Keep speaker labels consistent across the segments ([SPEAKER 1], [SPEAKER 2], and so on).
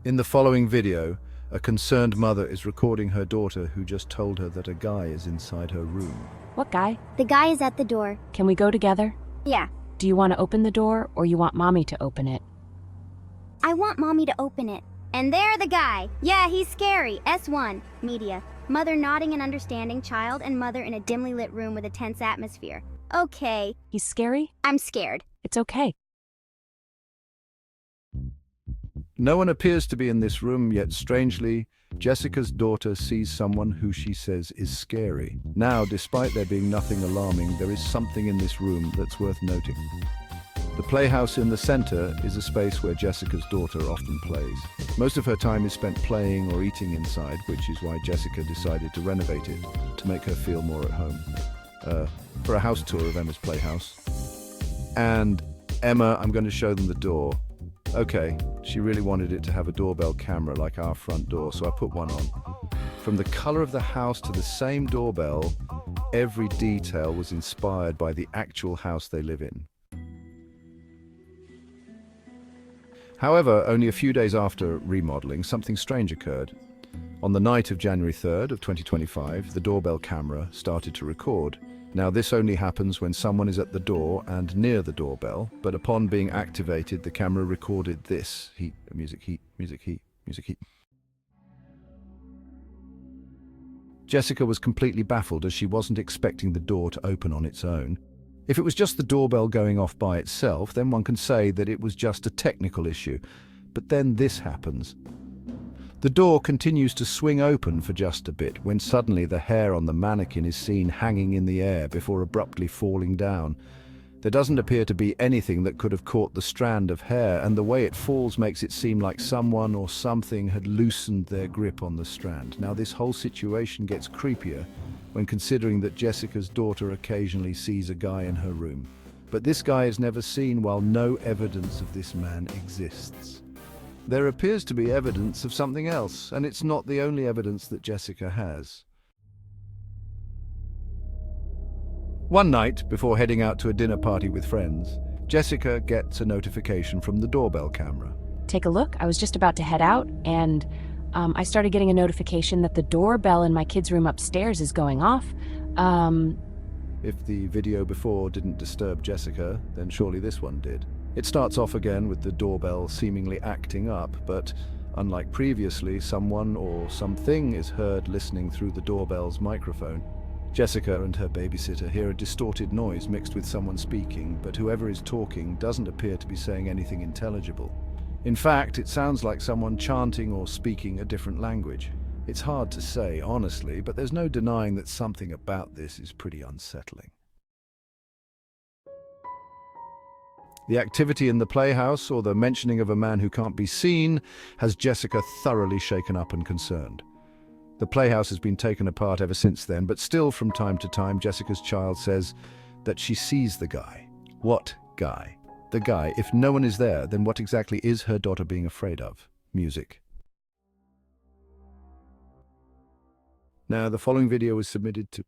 [SPEAKER 1] In the following video, a concerned mother is recording her daughter who just told her that a guy is inside her room.
[SPEAKER 2] What guy?
[SPEAKER 3] The guy is at the door.
[SPEAKER 2] Can we go together?
[SPEAKER 3] Yeah.
[SPEAKER 2] Do you want to open the door or you want mommy to open it?
[SPEAKER 3] I want mommy to open it. And there the guy. Yeah, he's scary. S1. Media. Mother nodding and understanding, child and mother in a dimly lit room with a tense atmosphere. Okay.
[SPEAKER 2] He's scary?
[SPEAKER 3] I'm scared.
[SPEAKER 2] It's okay.
[SPEAKER 1] No one appears to be in this room, yet strangely, Jessica's daughter sees someone who she says is scary. Now, despite there being nothing alarming, there is something in this room that's worth noting. The playhouse in the center is a space where Jessica's daughter often plays. Most of her time is spent playing or eating inside, which is why Jessica decided to renovate it to make her feel more at home. For a house tour of Emma's playhouse. And Emma, I'm going to show them the door. Okay, she really wanted it to have a doorbell camera like our front door, so I put one on. From the color of the house to the same doorbell, every detail was inspired by the actual house they live in. However, only a few days after remodeling, something strange occurred. On the night of January 3rd of 2025, the doorbell camera started to record. Now, this only happens when someone is at the door and near the doorbell, but upon being activated, the camera recorded this. Heat, music, heat, music, heat, music, heat. Jessica was completely baffled as she wasn't expecting the door to open on its own. If it was just the doorbell going off by itself, then one can say that it was just a technical issue. But then this happens. The door continues to swing open for just a bit when suddenly the hair on the mannequin is seen hanging in the air before abruptly falling down. There doesn't appear to be anything that could have caught the strand of hair, and the way it falls makes it seem like someone or something had loosened their grip on the strand. Now, this whole situation gets creepier when considering that Jessica's daughter occasionally sees a guy in her room. But this guy is never seen while no evidence of this man exists. There appears to be evidence of something else, and it's not the only evidence that Jessica has. One night, before heading out to a dinner party with friends, Jessica gets a notification from the doorbell camera.
[SPEAKER 2] Take a look. I was just about to head out, and I started getting a notification that the doorbell in my kids' room upstairs is going off.
[SPEAKER 1] If the video before didn't disturb Jessica, then surely this one did. It starts off again with the doorbell seemingly acting up, but unlike previously, someone or something is heard listening through the doorbell's microphone. Jessica and her babysitter hear a distorted noise mixed with someone speaking, but whoever is talking doesn't appear to be saying anything intelligible. In fact, it sounds like someone chanting or speaking a different language. It's hard to say, honestly, but there's no denying that something about this is pretty unsettling. The activity in the playhouse, or the mentioning of a man who can't be seen, has Jessica thoroughly shaken up and concerned. The playhouse has been taken apart ever since then, but still from time to time Jessica's child says that she sees the guy. What guy? The guy. If no one is there, then what exactly is her daughter being afraid of? Music. Now, the following video was submitted to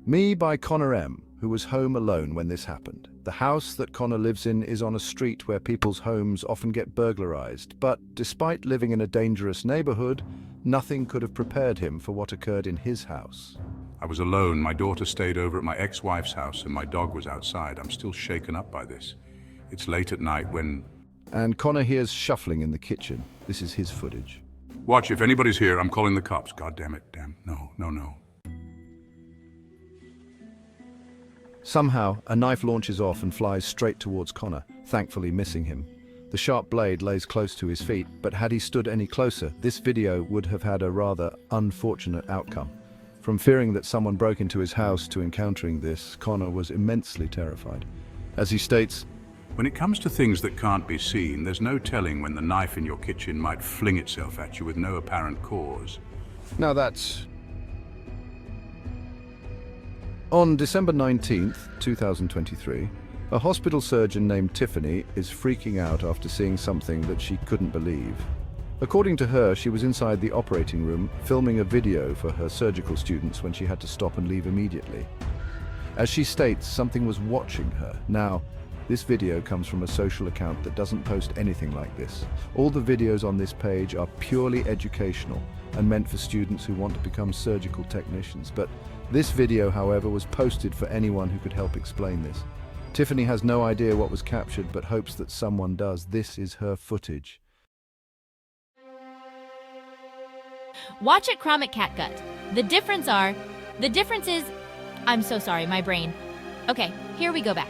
[SPEAKER 1] Me by Connor M., who was home alone when this happened. The house that Connor lives in is on a street where people's homes often get burglarized, but despite living in a dangerous neighborhood, nothing could have prepared him for what occurred in his house.
[SPEAKER 4] I was alone. My daughter stayed over at my ex-wife's house and my dog was outside. I'm still shaken up by this. It's late at night when...
[SPEAKER 1] And Connor hears shuffling in the kitchen. This is his footage.
[SPEAKER 4] Watch, if anybody's here, I'm calling the cops. God damn it, damn. No.
[SPEAKER 1] Somehow, a knife launches off and flies straight towards Connor, thankfully missing him. The sharp blade lays close to his feet, but had he stood any closer, this video would have had a rather unfortunate outcome. From fearing that someone broke into his house to encountering this, Connor was immensely terrified. As he states,
[SPEAKER 4] When it comes to things that can't be seen, there's no telling when the knife in your kitchen might fling itself at you with no apparent cause.
[SPEAKER 1] now that's... On December 19th, 2023, a hospital surgeon named Tiffany is freaking out after seeing something that she couldn't believe. According to her, she was inside the operating room filming a video for her surgical students when she had to stop and leave immediately. As she states, something was watching her. Now, This video comes from a social account that doesn't post anything like this. All the videos on this page are purely educational and meant for students who want to become surgical technicians. But this video, however, was posted for anyone who could help explain this. Tiffany has no idea what was captured, but hopes that someone does. This is her footage.
[SPEAKER 5] Watch it Chronic Catgut. The difference is, I'm so sorry, my brain. Okay, here we go back.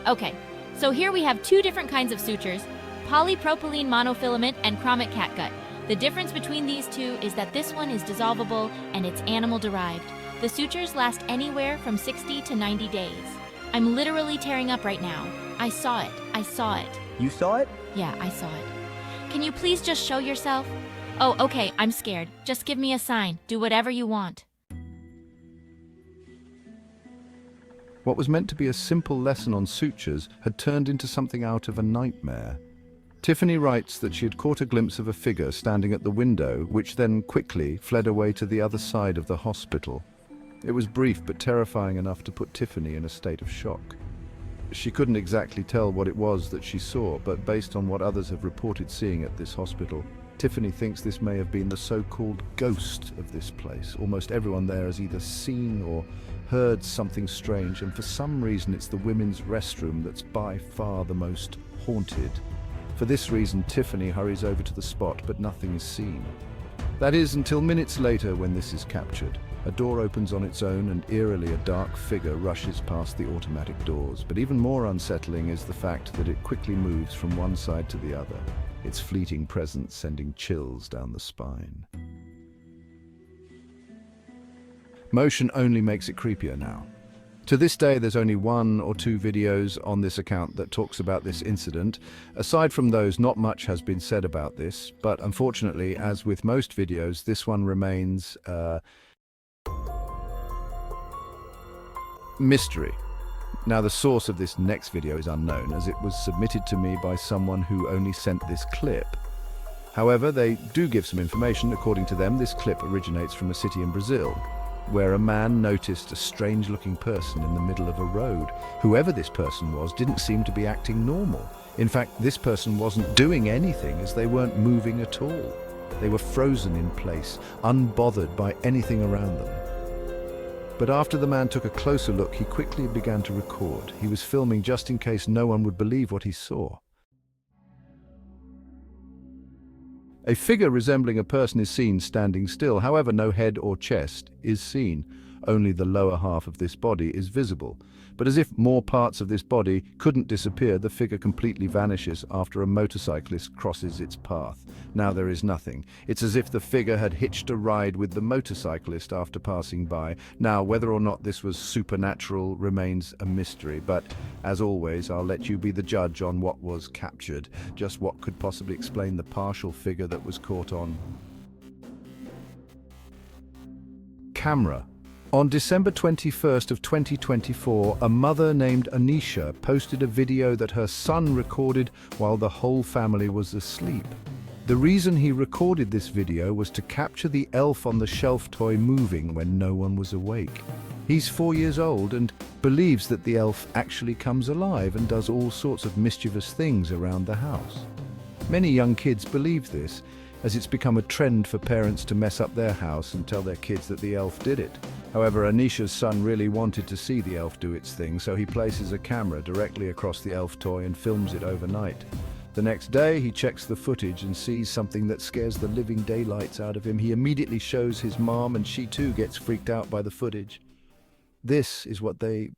[SPEAKER 5] Okay, so here we have two different kinds of sutures, polypropylene monofilament and chronic catgut. The difference between these two is that this one is dissolvable and it's animal-derived. The sutures last anywhere from 60 to 90 days. I'm literally tearing up right now. I saw it.
[SPEAKER 6] You saw it?
[SPEAKER 5] Yeah, I saw it. Can you please just show yourself? Oh, okay, I'm scared. Just give me a sign. Do whatever you want.
[SPEAKER 1] What was meant to be a simple lesson on sutures had turned into something out of a nightmare. Tiffany writes that she had caught a glimpse of a figure standing at the window, which then quickly fled away to the other side of the hospital. It was brief but terrifying enough to put Tiffany in a state of shock. She couldn't exactly tell what it was that she saw, but based on what others have reported seeing at this hospital, Tiffany thinks this may have been the so-called ghost of this place. Almost everyone there has either seen or heard something strange, and for some reason it's the women's restroom that's by far the most haunted. For this reason, Tiffany hurries over to the spot, but nothing is seen. That is, until minutes later when this is captured. A door opens on its own and eerily a dark figure rushes past the automatic doors. But even more unsettling is the fact that it quickly moves from one side to the other, its fleeting presence sending chills down the spine. Motion only makes it creepier now. To this day, there's only 1 or 2 videos on this account that talks about this incident. Aside from those, not much has been said about this, but unfortunately, as with most videos, this one remains mystery. Now, the source of this next video is unknown, as it was submitted to me by someone who only sent this clip. However, they do give some information. According to them, this clip originates from a city in Brazil, where a man noticed a strange-looking person in the middle of a road. Whoever this person was didn't seem to be acting normal. In fact, this person wasn't doing anything, as they weren't moving at all. They were frozen in place, unbothered by anything around them. But after the man took a closer look, he quickly began to record. He was filming just in case no one would believe what he saw. A figure resembling a person is seen standing still. However, no head or chest is seen. Only the lower half of this body is visible. But as if more parts of this body couldn't disappear, the figure completely vanishes after a motorcyclist crosses its path. Now there is nothing. It's as if the figure had hitched a ride with the motorcyclist after passing by. Now, whether or not this was supernatural remains a mystery, but as always, I'll let you be the judge on what was captured. Just what could possibly explain the partial figure that was caught on camera. On December 21st of 2024, a mother named Anisha posted a video that her son recorded while the whole family was asleep. The reason he recorded this video was to capture the elf on the shelf toy moving when no one was awake. He's 4 years old and believes that the elf actually comes alive and does all sorts of mischievous things around the house. Many young kids believe this, as it's become a trend for parents to mess up their house and tell their kids that the elf did it. However, Anisha's son really wanted to see the elf do its thing, so he places a camera directly across the elf toy and films it overnight. The next day, he checks the footage and sees something that scares the living daylights out of him. He immediately shows his mom, and she too gets freaked out by the footage. This is what they...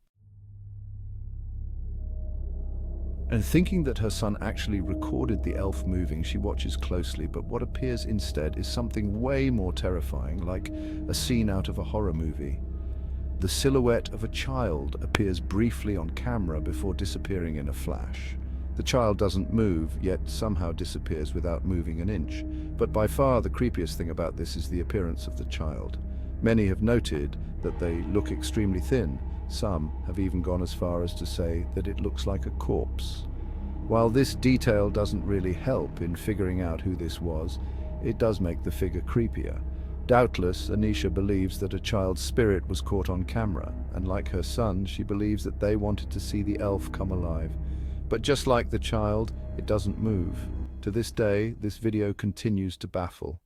[SPEAKER 1] And thinking that her son actually recorded the elf moving, she watches closely, but what appears instead is something way more terrifying, like a scene out of a horror movie. The silhouette of a child appears briefly on camera before disappearing in a flash. The child doesn't move, yet somehow disappears without moving an inch. But by far the creepiest thing about this is the appearance of the child. Many have noted that they look extremely thin. Some have even gone as far as to say that it looks like a corpse. While this detail doesn't really help in figuring out who this was, it does make the figure creepier. Doubtless, Anisha believes that a child's spirit was caught on camera, and like her son, she believes that they wanted to see the elf come alive. But just like the child, it doesn't move. To this day, this video continues to baffle.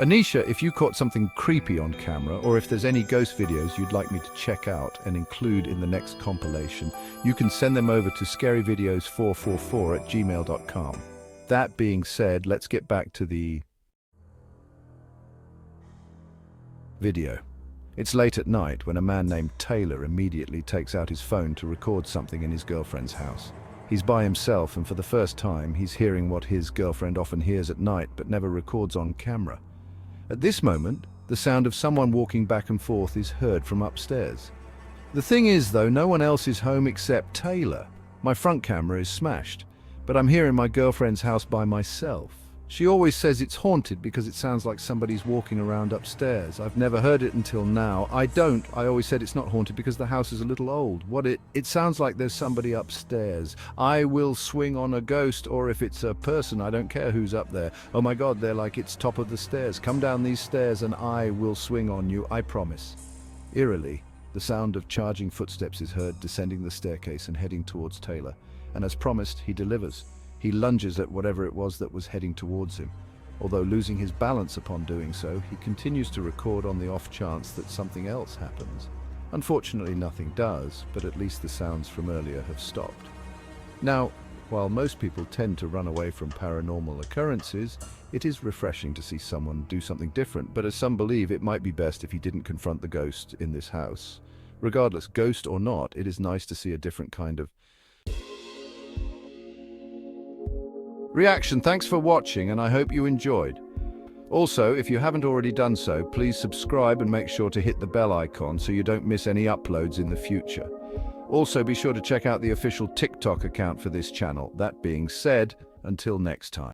[SPEAKER 1] Anisha, if you caught something creepy on camera, or if there's any ghost videos you'd like me to check out and include in the next compilation, you can send them over to scaryvideos444@gmail.com. That being said, let's get back to the video. It's late at night when a man named Taylor immediately takes out his phone to record something in his girlfriend's house. He's by himself, and for the first time, he's hearing what his girlfriend often hears at night but never records on camera. At this moment, the sound of someone walking back and forth is heard from upstairs. The thing is, though, no one else is home except Taylor. My front camera is smashed, but I'm here in my girlfriend's house by myself. She always says it's haunted because it sounds like somebody's walking around upstairs. I've never heard it until now. I always said it's not haunted because the house is a little old. It sounds like there's somebody upstairs. I will swing on a ghost, or if it's a person, I don't care who's up there. Oh my God, they're like it's top of the stairs. Come down these stairs and I will swing on you, I promise. Eerily, the sound of charging footsteps is heard descending the staircase and heading towards Taylor. And as promised, he delivers. He lunges at whatever it was that was heading towards him. Although losing his balance upon doing so, he continues to record on the off chance that something else happens. Unfortunately, nothing does, but at least the sounds from earlier have stopped. Now, while most people tend to run away from paranormal occurrences, it is refreshing to see someone do something different, but as some believe, it might be best if he didn't confront the ghost in this house. Regardless, ghost or not, it is nice to see a different kind of reaction. Thanks for watching, and I hope you enjoyed. Also, if you haven't already done so, please subscribe and make sure to hit the bell icon so you don't miss any uploads in the future. Also, be sure to check out the official TikTok account for this channel. That being said, until next time.